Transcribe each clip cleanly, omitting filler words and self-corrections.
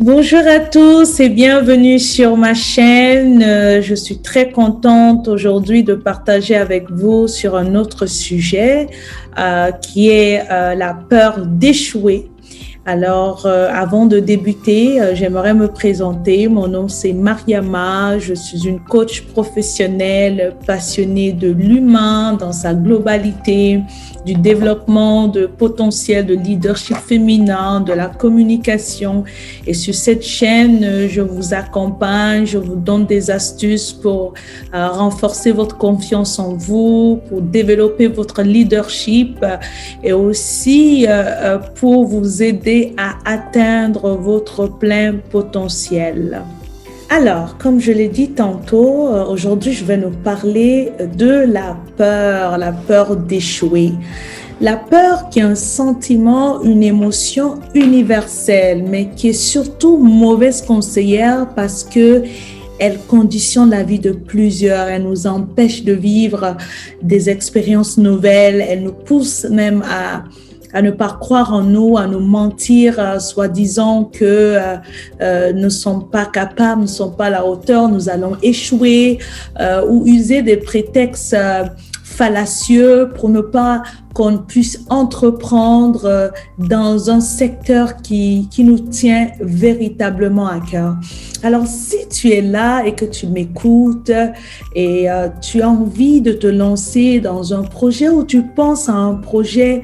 Bonjour à tous et bienvenue sur ma chaîne. Je suis très contente aujourd'hui de partager avec vous sur un autre sujet qui est la peur d'échouer. Alors, avant de débuter, j'aimerais me présenter. Mon nom, c'est Mariama. Je suis une coach professionnelle passionnée de l'humain dans sa globalité, du développement de potentiel de leadership féminin, de la communication. Et sur cette chaîne, je vous accompagne, je vous donne des astuces pour renforcer votre confiance en vous, pour développer votre leadership et aussi pour vous aider à atteindre votre plein potentiel. Alors, comme je l'ai dit tantôt, aujourd'hui, je vais nous parler de la peur d'échouer. La peur qui est un sentiment, une émotion universelle, mais qui est surtout mauvaise conseillère parce que elle conditionne la vie de plusieurs, elle nous empêche de vivre des expériences nouvelles, elle nous pousse même à ne pas croire en nous, à nous mentir, soi-disant que nous ne sommes pas capables, nous ne sommes pas à la hauteur, nous allons échouer ou user des prétextes fallacieux pour ne pas qu'on puisse entreprendre dans un secteur qui nous tient véritablement à cœur. Alors, si tu es là et que tu m'écoutes et tu as envie de te lancer dans un projet ou tu penses à un projet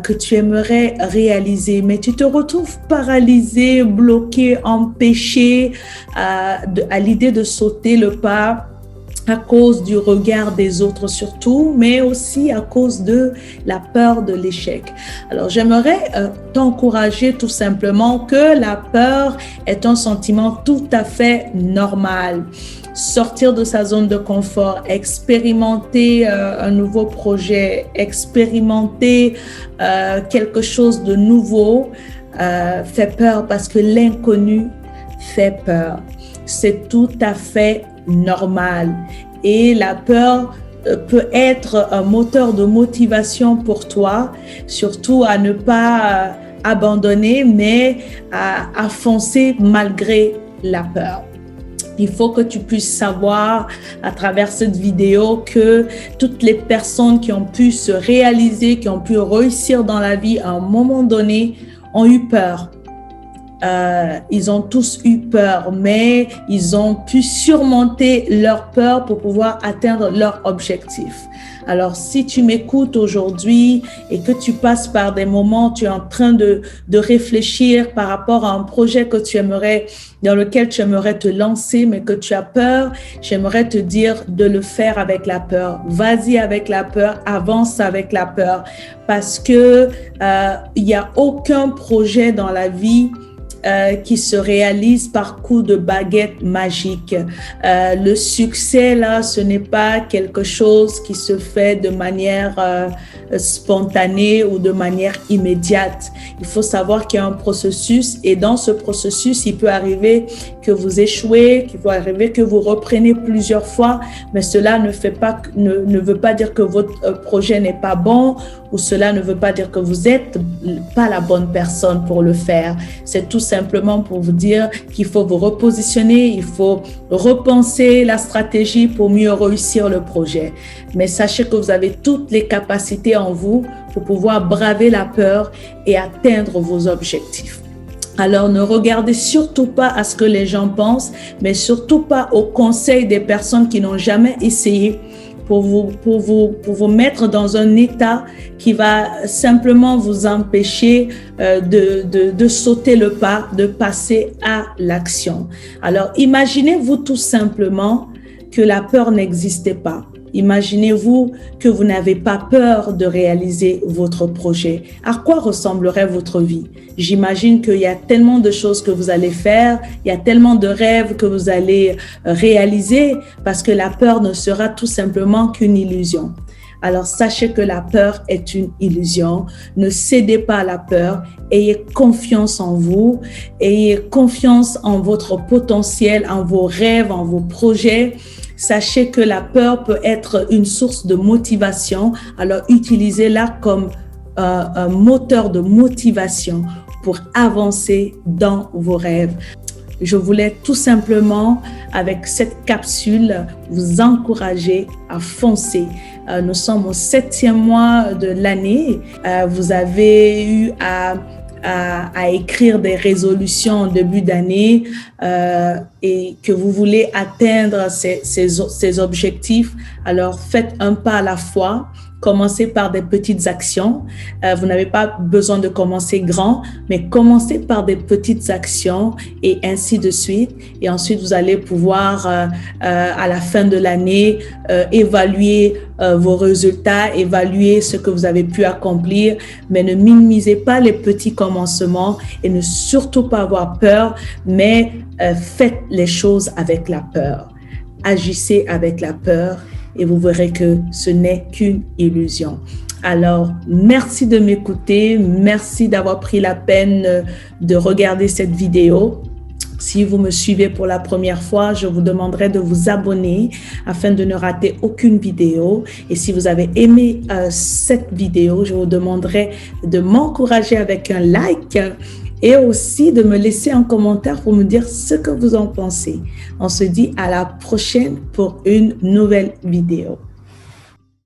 que tu aimerais réaliser, mais tu te retrouves paralysé, bloqué, empêché à l'idée de sauter le pas, à cause du regard des autres surtout, mais aussi à cause de la peur de l'échec. Alors, j'aimerais t'encourager tout simplement que la peur est un sentiment tout à fait normal. Sortir de sa zone de confort, expérimenter un nouveau projet, expérimenter quelque chose de nouveau fait peur parce que l'inconnu fait peur. C'est tout à fait normal. Et la peur peut être un moteur de motivation pour toi, surtout à ne pas abandonner, mais à foncer malgré la peur. Il faut que tu puisses savoir à travers cette vidéo que toutes les personnes qui ont pu se réaliser, qui ont pu réussir dans la vie à un moment donné, ont eu peur. Ils ont tous eu peur, mais ils ont pu surmonter leur peur pour pouvoir atteindre leur objectif. Alors, si tu m'écoutes aujourd'hui et que tu passes par des moments, tu es en train de réfléchir par rapport à un projet que tu aimerais, dans lequel tu aimerais te lancer, mais que tu as peur, j'aimerais te dire de le faire avec la peur. Vas-y avec la peur, avance avec la peur, parce que il y a aucun projet dans la vie qui se réalise par coup de baguette magique. Le succès, là, ce n'est pas quelque chose qui se fait de manière spontanée ou de manière immédiate. Il faut savoir qu'il y a un processus et dans ce processus, il peut arriver que vous échouez, qu'il peut arriver que vous reprenez plusieurs fois, mais cela ne veut pas dire que votre projet n'est pas bon ou cela ne veut pas dire que vous n'êtes pas la bonne personne pour le faire. C'est tout simplement pour vous dire qu'il faut vous repositionner, il faut repenser la stratégie pour mieux réussir le projet. Mais sachez que vous avez toutes les capacités en vous pour pouvoir braver la peur et atteindre vos objectifs. Alors, ne regardez surtout pas à ce que les gens pensent, mais surtout pas aux conseils des personnes qui n'ont jamais essayé pour vous mettre dans un état qui va simplement vous empêcher de sauter le pas, de passer à l'action. Alors, imaginez-vous tout simplement que la peur n'existait pas. Imaginez-vous que vous n'avez pas peur de réaliser votre projet. À quoi ressemblerait votre vie? J'imagine qu'il y a tellement de choses que vous allez faire, il y a tellement de rêves que vous allez réaliser parce que la peur ne sera tout simplement qu'une illusion. Alors, sachez que la peur est une illusion. Ne cédez pas à la peur. Ayez confiance en vous. Ayez confiance en votre potentiel, en vos rêves, en vos projets. Sachez que la peur peut être une source de motivation. Alors, utilisez-la comme un moteur de motivation pour avancer dans vos rêves. Je voulais tout simplement, avec cette capsule, vous encourager à foncer. Nous sommes au 7e mois de l'année. Vous avez eu à écrire des résolutions en début d'année et que vous voulez atteindre ces objectifs. Alors, faites un pas à la fois. Commencez par des petites actions. Vous n'avez pas besoin de commencer grand, mais commencez par des petites actions et ainsi de suite. Et ensuite, vous allez pouvoir, à la fin de l'année, évaluer vos résultats, évaluer ce que vous avez pu accomplir, mais ne minimisez pas les petits commencements et ne surtout pas avoir peur, mais faites les choses avec la peur. Agissez avec la peur. Et vous verrez que ce n'est qu'une illusion. Alors, merci de m'écouter. Merci d'avoir pris la peine de regarder cette vidéo. Si vous me suivez pour la première fois, je vous demanderai de vous abonner afin de ne rater aucune vidéo. Et si vous avez aimé cette vidéo, je vous demanderai de m'encourager avec un like et aussi de me laisser un commentaire pour me dire ce que vous en pensez. On se dit à la prochaine pour une nouvelle vidéo.